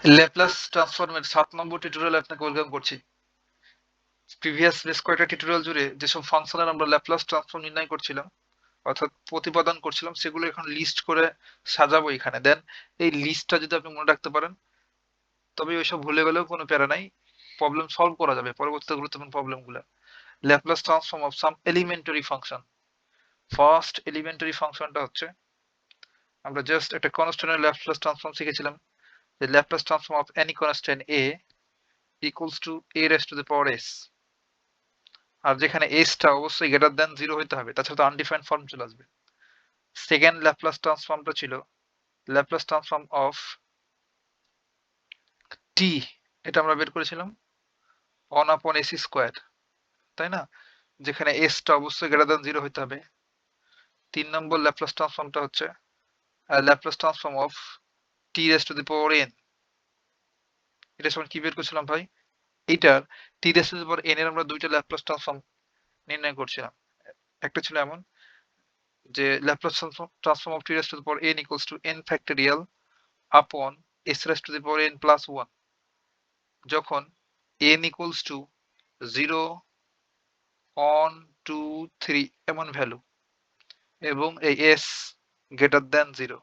Laplace ট্রান্সফর্মের 7 নম্বর টিউটোরিয়ালে আপনাকে welcome করছি। প্রিভিয়াস বেশ কয়েকটা টিউটোরিয়াল জুড়ে যেসব ফাংশনের আমরা ল্যাপ্লাস ট্রান্সফর্ম নির্ণয় করছিলাম অর্থাৎ প্রতিপাদন করছিলাম সেগুলো এখন লিস্ট করে সাজাবো এখানে। দেন এই লিস্টটা যদি আপনি মনে রাখতে পারেন তবে ওইসব ভুলে গেলেও কোনো প্যারা নাই, প্রবলেম সলভ করা যাবে পরবর্তীতে গুরুত্বপূর্ণ প্রবলেমগুলো। Laplace transform of some elementary function. First elementary ফাংশনটা হচ্ছে আমরা জাস্ট একটা কনস্ট্যান্টের ল্যাপ্লাস ট্রান্সফর্ম শিখেছিলাম, যে Laplace transform of any constant a equals to a raised to the power s, আর যেখানে এসটা অবশ্যই গ্রেটার দ্যান 0 হইতে হবে, তাছাড়া তো আনডিফাইন্ড ফর্ম চলে আসবে। সেকেন্ড ল্যাপ্লাস ট্রান্সফর্মটা ছিল ল্যাপ্লাস ট্রান্সফর্ম অফ টি, এটা আমরা বের করেছিলাম 1/ac², তাই না, যেখানে এসটা অবশ্যই গ্রেটার দ্যান 0 হইতে হবে। 3 নম্বর ল্যাপ্লাস ট্রান্সফর্মটা হচ্ছে Laplace transform of t raise to the power n। এটা সময় কি বের করছিলাম ভাই, এইটার t raise to the power n এর আমরা দুইটা ল্যাপ্লাস ট্রান্সফর্ম নির্ণয় করছিলাম। একটা ছিল এমন যে Laplace transform of t raise to the power n equals to n factorial upon s raised to the power n plus 1, যখন n equals to 0, 1, 2, 3 এমন ভ্যালু এবং এই s গ্রেটার দ্যান 0।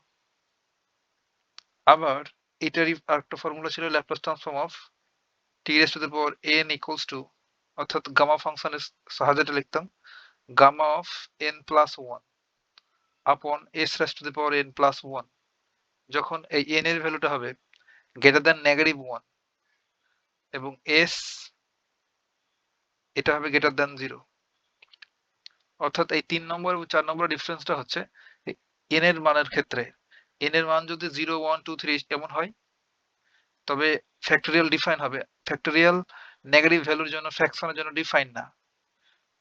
আবার এটারই আরেকটা ফর্মুলা ছিল Laplace transform of t raised to the power n equals to, অর্থাৎ gamma ফাংশনের সাহায্যে এটা লিখতাম গামা অফ n plus 1 আপন s raised to the power n plus 1, যখন এই n এর ভ্যালুটা হবে গ্রেটার দ্যান -1 এবং s এটা হবে গ্রেটার দ্যান 0। অর্থাৎ এই 3 নম্বর এবং 4 নম্বর ডিফারেন্সটা হচ্ছে n এর মানের ক্ষেত্রে। n এর মান যদি 0, 1, 2, 3 এমন হয় তবে ফ্যাক্টোরিয়াল ডিফাইন হবে। ফ্যাক্টোরিয়াল নেগেটিভ ভ্যালুর জন্য ফ্র্যাকশনের জন্য ডিফাইন না,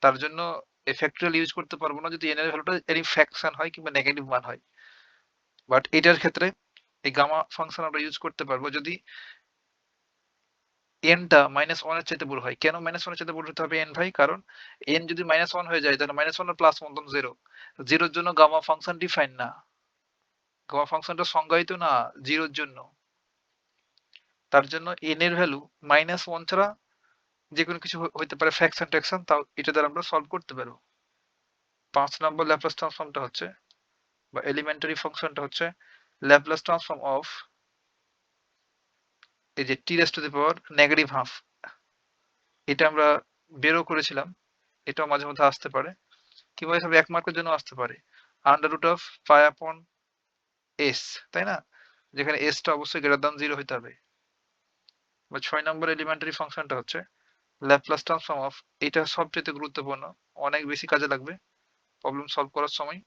তার জন্য এই ফ্যাক্টোরিয়াল ইউজ করতে পারবো না যদি n এর ভ্যালুটা এনি ফ্র্যাকশন হয় কিংবা নেগেটিভ মান হয়। বাট এটার ক্ষেত্রে এই গামা ফাংশন আমরা ইউজ করতে পারবো যদি n-টা -1 এর চাইতে বড় হয়। কেন -1 এর চাইতে বড় হতে হবে n ভাই? কারণ n যদি -1 হয়ে যায় তাহলে -1 আর +1 তখন 0। 0 এর জন্য গামা ফাংশন ডিফাইন না। গামা ফাংশনটা সংজ্ঞায়িত না 0 এর জন্য। তার জন্য n এর ভ্যালু -1 ছাড়া যেকোনো কিছু হইতে পারে, ফ্র্যাকশন ট্যাকশন, তাও এটা দ্বারা আমরা সলভ করতে পারবো। 5 নম্বর ল্যাপ্লাস ট্রান্সফর্মটা হচ্ছে বা এলিমেন্টারি ফাংশনটা হচ্ছে ল্যাপ্লাস ট্রান্সফর্ম অফ এই যে t raised to the power -1/2। এটা আমরা বেরও করেছিলাম, এটাও মাঝে মধ্যে আসতে পারে কিংবা এসব 1 মার্কের জন্য আসতে পারে। √π/s, তাই না, যেখানে s টা অবশ্যই গ্রেটার দ্যান 0 হইতে হবে। বা 6 নম্বর এলিমেন্টারি ফাংশনটা হচ্ছে ল্যাপ্লাস ট্রান্সফর্ম অফ, এটা সবচেয়ে গুরুত্বপূর্ণ, অনেক বেশি কাজে লাগবে প্রবলেম সলভ করার সময়।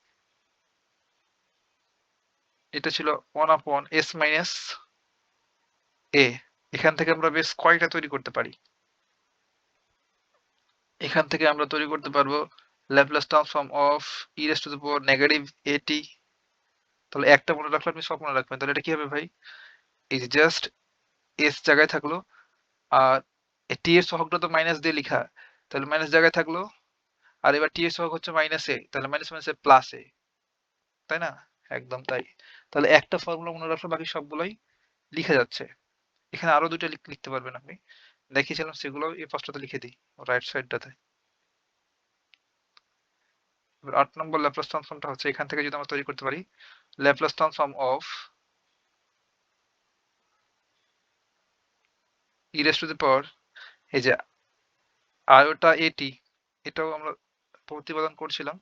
এটা ছিল 1/s-a। এখান থেকে আমরা বেশ কয়টা তৈরি করতে পারি। এখান থেকে আমরা তৈরি করতে পারবো Laplace transform of e raised to the power -at। তাহলে একটা মনে রাখলে আপনি সব মনে রাখবেন। তাহলে এটা কি হবে ভাই, এই যে জাস্ট s জায়গায় থাকলো আর টি এর সহগটা তো মাইনাস দিয়ে লিখা, তাহলে মাইনাস জায়গায় থাকলো, আর এবার টি এর সহগ হচ্ছে -a, তাহলে মাইনাস প্লাস a, তাই না, একদম তাই। তাহলে একটা ফর্মুলা মনে রাখলে বাকি সবগুলোই লিখে যাচ্ছে। এখানে আরো দুইটা লিখতে পারবেন আপনি, দেখিয়েছিলাম সেগুলো এই পাশটাতে লিখে দিই রাইট সাইডটাতে। এবার 8 নম্বর ল্যাপ্লাস ট্রান্সফর্মটা হচ্ছে এখান থেকে যদি আমরা তৈরি করতে পারি Laplace transform of e raised to the power, এই যে আয়োটা এটি, এটাও আমরা প্রতিপাদন করছিলাম,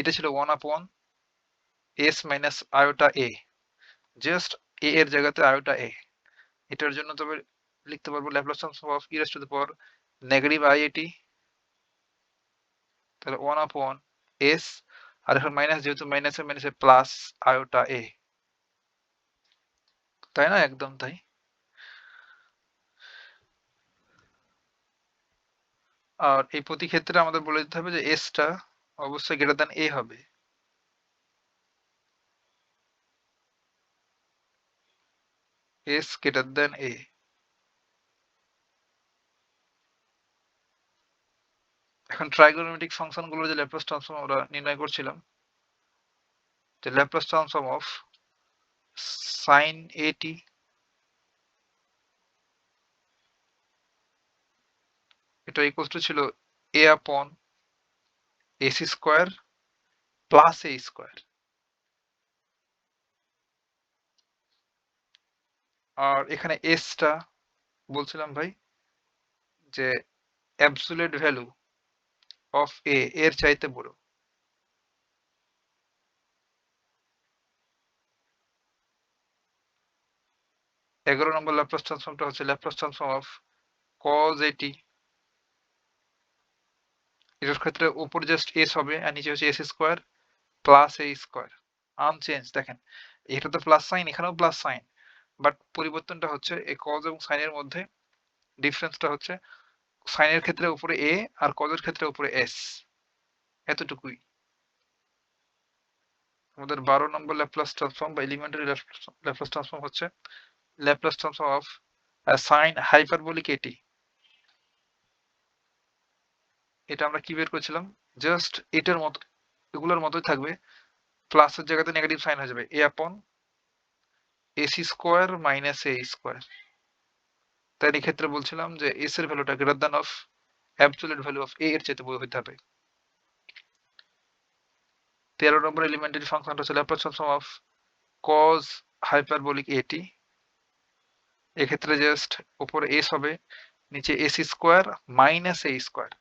এটা ছিল 1/s minus iota a, just a এর জায়গাতে আয়োটা a। এটার জন্য তবে লিখতে পারবো Laplace transform of e raised to the power -iat, তাহলে 1/s, আর এখন মাইনাস, যেহেতু মাইনাসে প্লাস আয়োটা a, তাই না, একদম তাই। আর এই প্রতি ক্ষেত্রে আমাদের বলে দিতে হবে যে s টা অবশ্যই গ্রেটার দ্যান a হবে। s greater than a। এখন ট্রাইগোনোমেট্রিক ফাংশনগুলোর যে ল্যাপ্লাস ট্রান্সফর্ম আমরা নির্ণয় করছিলাম, যে Laplace transform of sin at এটা ইকুয়াল টু ছিল a upon ac square plus a square. আর এখানে s টা বলছিলাম ভাই যে অ্যাবসোলিউট ভ্যালু অফ a এর চাইতে বড়। 11 নম্বর ল্যাপ্লাস ট্রান্সফর্মটা হচ্ছে Laplace transform of cos at। এটার ক্ষেত্রে উপর জাস্ট s হবে আর নিচে হচ্ছে s square plus a square, unchange. দেখেন এটা তো প্লাস সাইন, এখানেও প্লাস সাইন, বাট পরিবর্তনটা হচ্ছে এই cos এবং সাইনের মধ্যে ডিফারেন্সটা হচ্ছে সাইনের ক্ষেত্রে উপরে a আর cos এর ক্ষেত্রে উপরে s, এতটুকুই। আমাদের 12 নম্বর ল্যাপ্লাস ট্রান্সফর্ম বা এলিমেন্টারি ল্যাপ্লাস ট্রান্সফর্ম হচ্ছে Laplace transform of sign hyperbolic এটি। এটা আমরা কি বের করেছিলাম, জাস্ট এটার মতো, এগুলোর মতোই থাকবে, প্লাসের জায়গাতে নেগেটিভ সাইন হয়ে যাবে, a আপন ac square minus a square. তাই এই ক্ষেত্রে বলছিলাম যে s এর ভ্যালুটা greater than of absolute value of a এর চাইতে বড় হতে হবে। 13 নম্বর এলিমেন্টারি ফাংশনটা হচ্ছে Laplace transform of cos hyperbolic at। এক্ষেত্রে জাস্ট উপরে s হবে, নিচে ac square minus a square.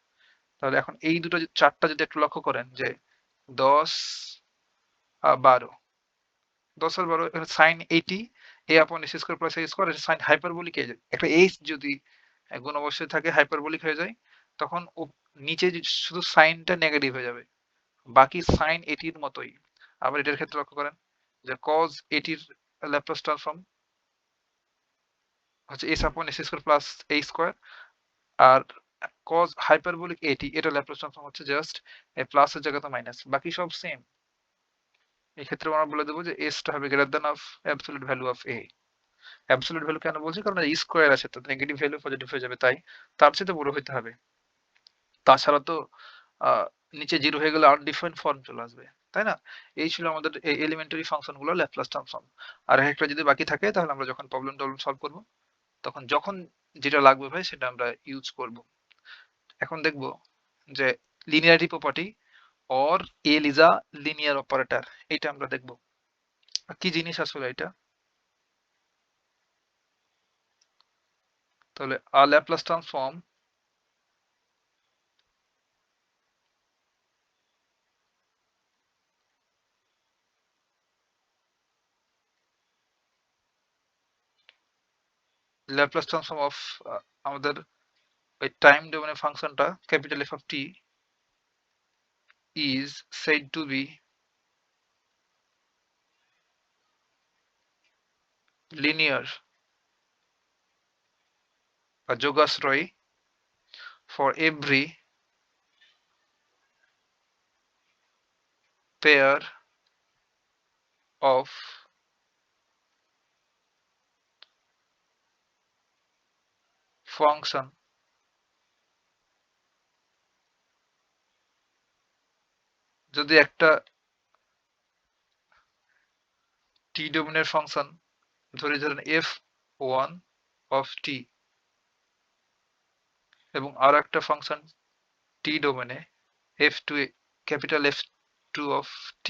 তাহলে এখন এই দুটো চারটা যদি একটু লক্ষ্য করেন যে 10 আর 12, 10 আর 12 এখানে সাইন 80 a আপন s square plus a square, এটা সাইন হাইপারবোলিক এ একটা h যদি গুণ অবশ্যই থাকে হাইপারবোলিক হয়ে যায়, তখন নিচে শুধু সাইনটা নেগেটিভ হয়ে যাবে, বাকি সাইন 80 এর মতোই। আবার এটার ক্ষেত্রে লক্ষ্য করেন যে cos 80 এর ল্যাপ্লাস ট্রান্সফর্ম হচ্ছে s upon s square plus a square, আর cos হাইপারবোলিক 80 এটা ল্যাপ্লাস ট্রান্সফর্ম হচ্ছে জাস্ট এই প্লাসের জায়গাতে মাইনাস, বাকি সব সেম। এই ক্ষেত্রে আমরা বলে দেবো যে s টা হবে greater than of absolute value of a। Absolute value কেন বলছি, কারণ স্কয়ার আছে তো নেগেটিভ ভ্যালু পজিটিভ হয়ে যাবে, তাই তার চেয়ে বড় হইতে হবে। তাছাড়া তো নিচে জিরো হয়ে গেলে আনডিফাইন্ড ফর্ম চলে আসবে, তাই না? এই ছিল আমাদের এলিমেন্টারি ফাংশন গুলো ল্যাপ্লাস ট্রান্সফর্ম। আর একটা যদি বাকি থাকে তাহলে আমরা যখন প্রবলেম সলভ করব তখন যখন যেটা লাগবে ভাই সেটা আমরা ইউজ করব। এখন দেখব যে linearity property or L is a linear operator, এটা আমরা দেখব কি জিনিস আসলে এটা। তাহলে uh Laplace transform Laplace transform of আমাদের ওই টাইম ডোমেনের ফাংশনটা capital F of t is said to be linear বা যোগাশ্রয়ী for every pair of function যদি একটা টি ডোমেনের ফাংশন ধরেন f1 of t এবং আর একটা ফাংশন টি ডোমেনে f2 capital F2 of t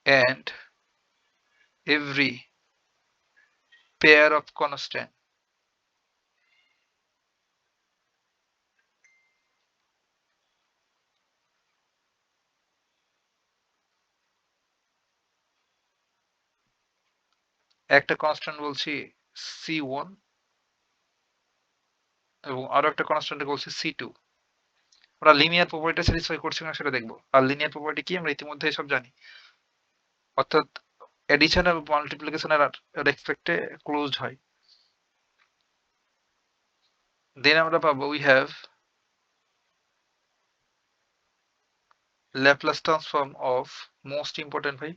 and every pair of constant একটা কনস্ট্যান্ট বলছি c1 এবং আরো একটা কনস্ট্যান্ট বলছি c2। আমরা লিনিয়ার প্রপার্টিটা স্যাটিসফাই করছি না সেটা দেখবো। আর লিনিয়ার প্রপার্টি কি আমরা ইতিমধ্যে সব জানি, অর্থাৎ এডিশন এবং মাল্টিপ্লিকেশন এর রেসপেক্টে ক্লোজড হয়। দেন আমরা পাবো we have Laplace transform of, most important ভাই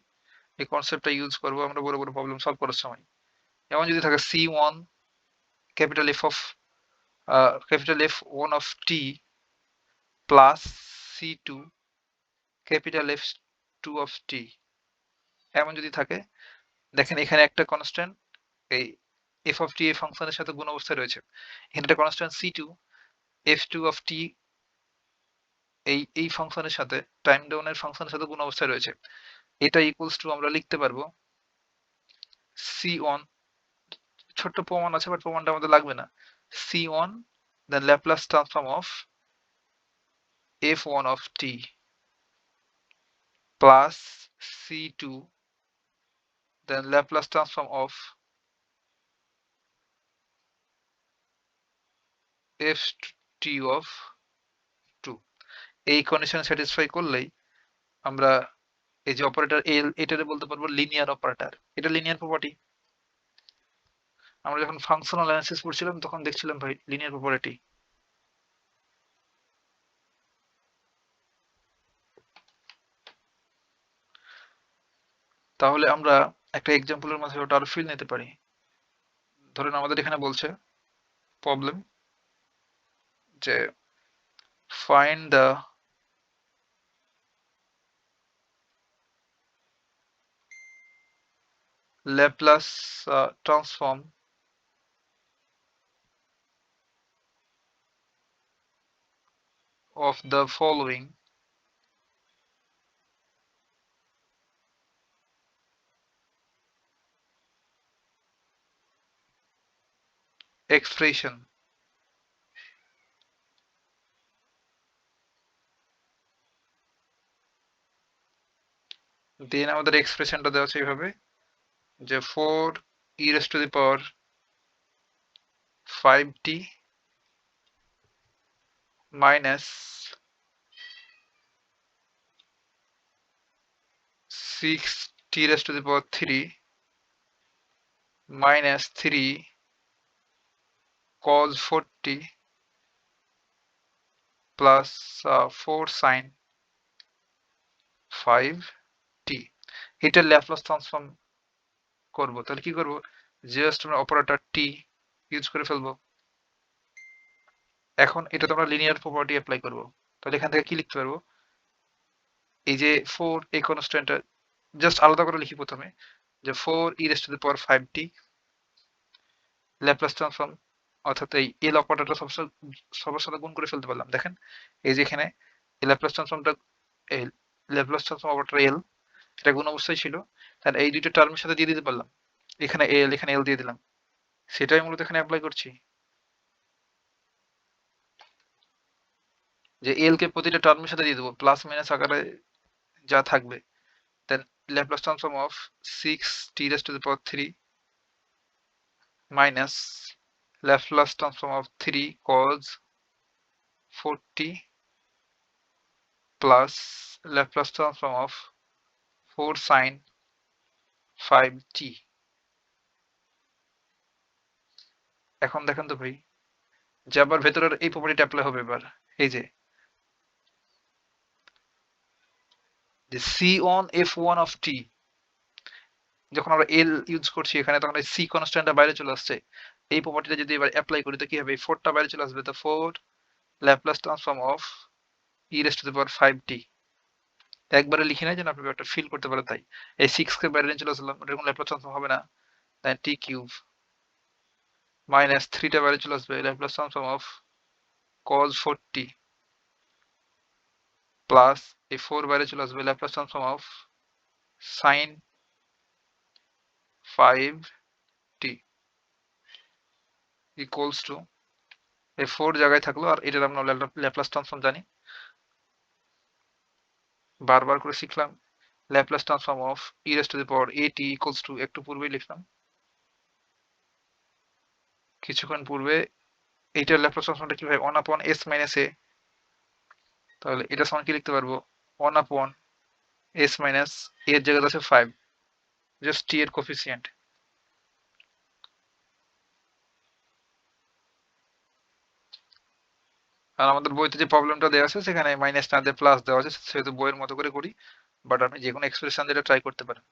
এই কনসেপ্টটা ইউজ করবো আমরা বড় বড় প্রবলেম সলভ করার সময়। যেমন যদি থাকে c1 capital F of capital F1 of t plus c2 capital F2 of t, এমন যদি থাকে, দেখেন এখানে একটা কনস্ট্যান্ট এই এফ অফ টি এই ফাংশনের সাথে গুণ অবস্থায় রয়েছে। এখানে একটা constant C two, F two of t এই ফাংশনের সাথে টাইম ডাউনের ফাংশনের সাথে গুণ অবস্থায় রয়েছে। এটা ইকুয়ালস টু আমরা লিখতে পারবো সি ওয়ান, ছোট্ট প্রমাণ আছে বাট প্রমাণটা আমাদের লাগবে না, C one then Laplace transform of F one of t plus C two then Laplace transform of F t of two. এই কন্ডিশন স্যাটিসফাই করলেই আমরা এই যে অপারেটর এল এটারে বলতে পারবো লিনিয়ার অপারেটর। এটা লিনিয়ার প্রপার্টি। আমরা যখন ফাংশনাল অ্যানালিসিস পড়ছিলাম তখন দেখছিলাম ভাই লিনিয়ার প্রপার্টি। তাহলে আমরা একটা এক্সাম্পলের মাধ্যমে ওটা আরো ফিল নিতে পারি। ধরেন আমাদের এখানে বলছে প্রবলেম যে find the Laplace transform of the following expression. দেন আমাদের এক্সপ্রেশনটা দেওয়া আছে এইভাবে যে 4 e raised to the power 5t minus 6t raised to the power 3 minus 3 cos 4t plus 4 sin 5t। এটার ল্যাপ্লাস ট্রান্সফর্ম করব। তাহলে কি করব, জাস্ট আমরা অপারেটর টি ইউজ করে ফেলবো। এখন এটা তো আমরা লিনিয়ার প্রপার্টি অ্যাপ্লাই করব। তাহলে এখান থেকে কি লিখতে পারবো, এই যে 4 এই কনস্ট্যান্টটা জাস্ট আলাদা করে লিখি প্রথমে যে 4 e raised to the power 5t Laplace transform, অর্থাৎ এই এল অপারেটরটা সবার সাথে গুণ করে ফেলতে পারলাম। দেখেন এই যে এখানে এই ল্যাপ্লাস ট্রান্সফর্মটা, এই ল্যাপ্লাস ট্রান্সফর্ম অপারেটর এল এটা গুণ অবস্থায় ছিল, আর এই দুইটা টার্মের সাথে দিয়ে দিতে পারলাম, এখানে এল এখানে এল দিয়ে দিলাম। সেটাই মূলত এখানে অ্যাপ্লাই করছি যে এল কে প্রতিটা টার্মের সাথে দিয়ে দেবো প্লাস মাইনাস আকারে যা থাকবে। Then Laplace transform of 6t raised to the power 3 minus Laplace transform of 3 cos 4t plus Laplace transform of 4 sin 5t। এখন দেখেন তো ভাই যে আবার ভেতরের এই প্রপার্টিটা অ্যাপ্লাই হবে এবার। এই যে c1 f1 of t, যখন আমরা এল ইউজ করছি এখানে তখন এই সি কনস্ট্যান্টটা বাইরে চলে আসছে। এই প্রপার্টিটা যদি এবার অ্যাপ্লাই করি তো কি হবে, এই 4টা বাইরে চলে আসবে, তো 4 Laplace transform of e raised to the power 5t। একবারে লিখি নাই যেন আপনি ব্যাপারটা ফিল করতে পারেন। তাই এই 6 কে বাইরে নিয়ে চলে আসলাম, এটা কোনো ল্যাপ্লাস ট্রান্সফর্ম হবে না। দেন t কিউব মাইনাস 3টা বাইরে চলে আসবে, Laplace transform of cos 4t plus এই 4 বাইরে চলে আসবে, Laplace transform of sin 5t equals to এই 4 জায়গায় থাকলো, আর এটার আমরা ল্যাপ্লাস ট্রান্সফর্ম জানি, বারবার করে শিখলাম। Laplace transform of e raised to the power at equals to একটু পূর্বেই লিখলাম, কিছুক্ষণ পূর্বে। এইটার ল্যাপ্লাস ট্রান্সফর্মটা কি হয় 1 upon s minus a, তাহলে এটা সমান কি লিখতে পারবো 1 upon s minus a এর জায়গায় আছে 5, জাস্ট t এর কোফিসিয়েন্ট। আর আমাদের বইতে যে প্রবলেমটা দেওয়া আছে সেখানে মাইনাস না দিয়ে প্লাস দেওয়া আছে, সেহেতু বইয়ের মতো করে করি, বাট আপনি যে কোনো এক্সপ্রেশন যেটা ট্রাই করতে পারেন।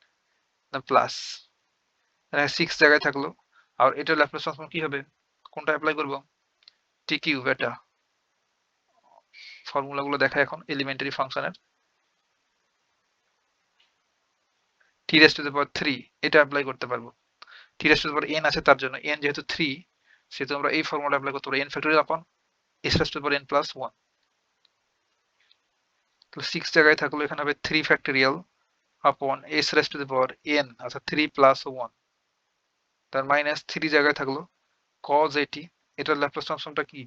প্লাস 6 জায়গায় থাকলো, আর এটা ল্যাপ্লাস ট্রান্সফর্ম কি হবে, কোনটা অ্যাপ্লাই করব, টি কিউব। এটা ফর্মুলাগুলো দেখা এখন এলিমেন্টারি ফাংশনের, টি রেজ টু দ্য পাওয়ার 3 এটা অ্যাপ্লাই করতে পারবো। t raised to the power n আছে তার জন্য n যেহেতু 3 সেহেতু আমরা এই ফর্মুলা অ্যাপ্লাই করতে পারি n factorial upon s raised to the power n plus 1 তাহলে 6 জায়গায় থাকলো এখানে হবে 3 factorial upon s raised to the power n আচ্ছা 3 প্লাস 1 তার মাইনাস 3 জায়গায় থাকলো cos এটি এটার ল্যাপ্লাস ট্রান্সফর্মটা কি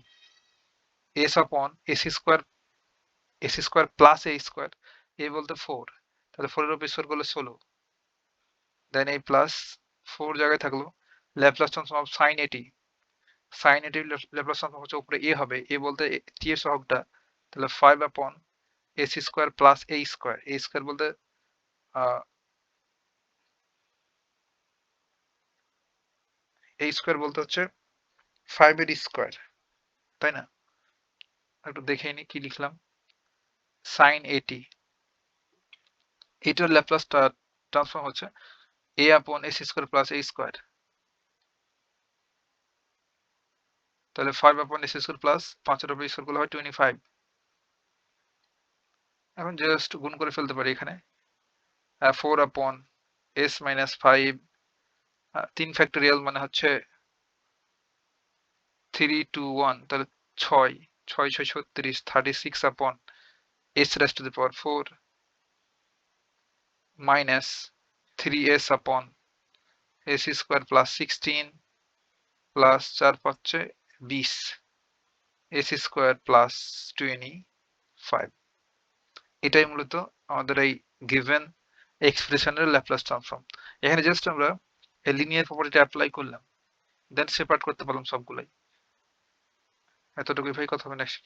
s upon s square plus a square a বলতে 4 তাহলে 4 এর উপর স্কয়ার করলে 16 দেন a প্লাস 4 জায়গায় থাকলো ল্যাপ্লাস ট্রান্সফর্ম অফ sin এটি sin এটি ল্যাপ্লাস ট্রান্সফর্ম হচ্ছে উপরে a হবে a বলতে t এর সহগটা তাহলে 5 আপন s square plus a square বলতে a স্কয়ার বলতে হচ্ছে 5 এর স্কয়ার তাই না একটু দেখে নি কি লিখলাম sin এটি এটার ল্যাপ্লাস ট্রান্সফর্ম হচ্ছে a আপন s square plus a square তাহলে 5 আপন s স্কয়ার প্লাস 5 এর উপর স্কয়ার করলে হয় 25 এখন জাস্ট গুণ করে ফেলতে পারি এখানে 4 আপন s মাইনাস 5 3 ফ্যাক্টোরিয়াল মানে হচ্ছে 3 2 1 তাহলে 6 6 6 36 36 আপন s raised to the power 4 minus 3s আপন s স্কয়ার প্লাস 16 প্লাস 4 পাচ্ছে 20 s স্কয়ার প্লাস 25 এটাই মূলত আমাদের এই গিভেন এক্সপ্রেশনের ল্যাপ্লাস ট্রান্সফর্ম এখানে জাস্ট আমরা এই লিনিয়ার প্রপার্টিটা অ্যাপ্লাই করলাম দেন সেপারেট করতে পারলাম সবগুলাই এতটুকুই ভাই কথা হবে নেক্সট